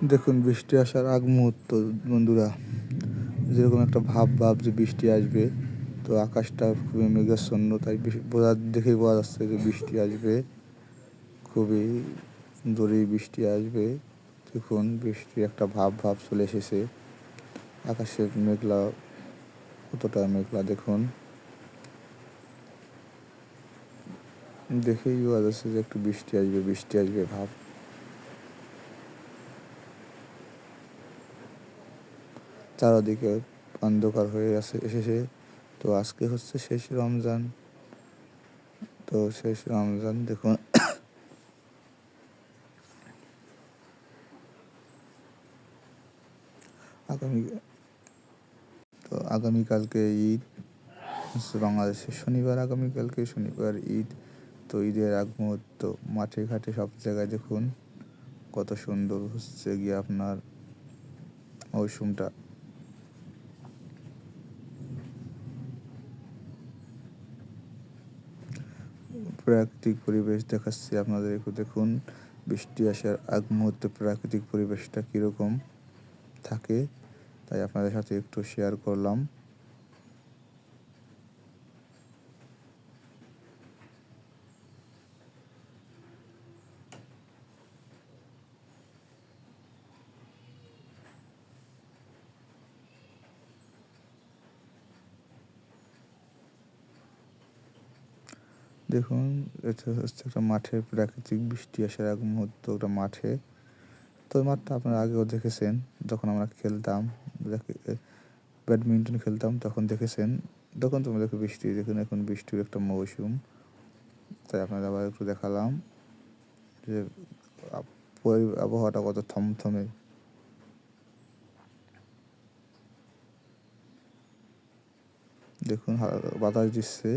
দেখুন বৃষ্টি আসার আগ মুহূর্ত বন্ধুরা, যেরকম একটা ভাব যে বৃষ্টি আসবে। তো আকাশটা খুবই মেঘাচ্ছন্ন, তাই দেখেই বোঝা যাচ্ছে যে বৃষ্টি আসবে, খুবই জোরেই বৃষ্টি আসবে। দেখুন বৃষ্টির একটা ভাব চলে এসেছে। আকাশের মেঘলা, কতটা মেঘলা দেখুন, দেখেই বোঝা যাচ্ছে যে একটু বৃষ্টি আসবে ভাব। চারদিকে অন্ধকার হয়ে এসেছে। তো আজকে হচ্ছে শেষ রমজান। তো শেষ রমজান দেখুন, আগামী আগামীকালকে ঈদ হচ্ছে বাংলাদেশের শনিবার, আগামীকালকে শনিবার ঈদ। তো ঈদের আগ মুহূর্ত, মাঠে ঘাটে সব জায়গায় দেখুন কত সুন্দর হচ্ছে গিয়ে আপনার মৌসুমটা। প্রাকৃতিক পরিবেশ দেখাচ্ছি আপনাদের, একটু দেখুন বৃষ্টি আসার আগ মুহূর্তে প্রাকৃতিক পরিবেশটা কীরকম থাকে, তাই আপনাদের সাথে একটু শেয়ার করলাম। দেখুন এটা হচ্ছে একটা মাঠের প্রাকৃতিক বৃষ্টি আসার আগ মুহূর্ত, একটা মাঠে। তো মাঠটা আপনারা আগেও দেখেছেন, যখন আমরা খেলতাম, ব্যাডমিন্টন খেলতাম তখন দেখেছেন। তখন তোমরা দেখো বৃষ্টি, দেখুন এখন বৃষ্টির একটা মৌসুম, তাই আপনাদের আবার একটু দেখালাম যে আবহাওয়াটা কত থমথমে। দেখুন বাতাস দিচ্ছে,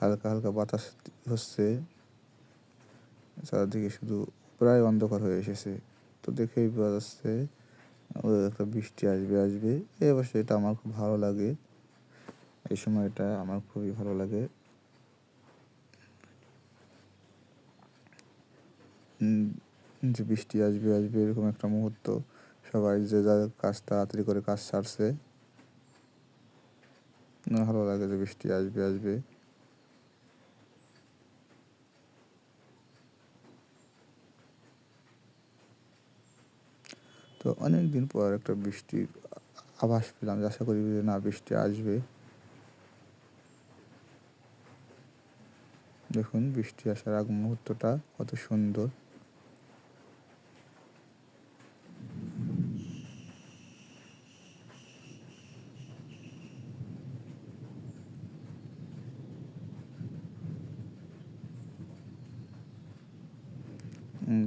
হালকা হালকা বাতাস হচ্ছে, চারদিকে শুধু প্রায় অন্ধকার হয়ে এসেছে। তো দেখেই বোঝা যাচ্ছে একটা বৃষ্টি আসবে। এই অবশ্যই এটা আমার খুব ভালো লাগে, এই সময়টা আমার খুবই ভালো লাগে। যে বৃষ্টি আসবে এরকম একটা মুহূর্ত, সবাই যে যার কাজ তাড়াতাড়ি করে কাজ সারছে, ভালো লাগে যে বৃষ্টি আসবে। তো অনেক দিন পর একটা বৃষ্টির আভাস পেলাম, আশা করি যে না বৃষ্টি আসবে। দেখুন বৃষ্টি আসার আগ মুহূর্তটা কত সুন্দর।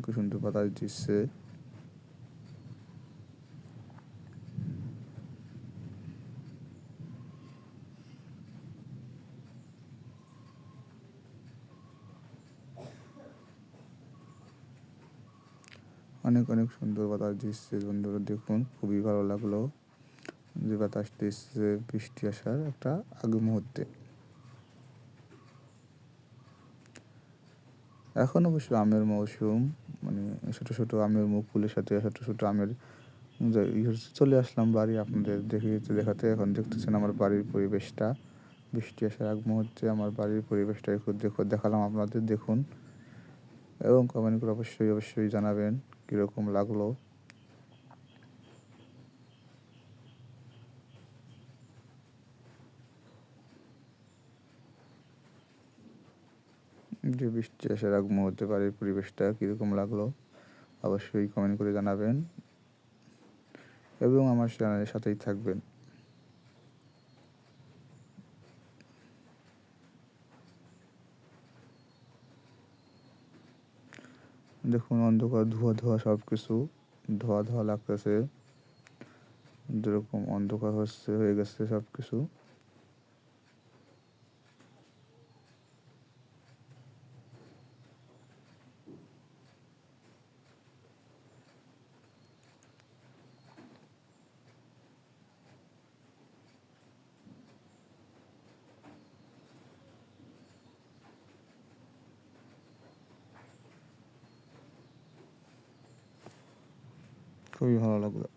খুব সুন্দর বাতাস দিচ্ছে। অনেক সুন্দর বাতাস দিচ্ছে বন্ধুরা, দেখুন খুবই ভালো লাগলো যে বাতাস দিচ্ছে বৃষ্টি আসার একটা আগ মুহূর্তে। এখন অবশ্য আমের মৌসুম, মানে ছোটো আমের মুকুলের সাথে ছোটো আমের চলে আসলাম বাড়ি আপনাদের দেখাতে। এখন দেখতেছেন আমার বাড়ির পরিবেশটা, বৃষ্টি আসার আগ মুহূর্তে আমার বাড়ির পরিবেশটা একটু দেখালাম আপনাদের, দেখুন। এবং কমেন্ট করে অবশ্যই জানাবেন কীরকম লাগলো। যে বৃষ্টি আসার আগ মুহূর্তে বাড়ির পরিবেশটা কীরকম লাগলো অবশ্যই কমেন্ট করে জানাবেন, এবং আমার চ্যানেলের সাথেই থাকবেন। দেখুন অন্ধকার, ধোয়া সব কিছু ধোয়া লাগতেছে, যেরকম অন্ধকার হয়ে গেছে সব কিছু। খুবই ভালো লাগলো।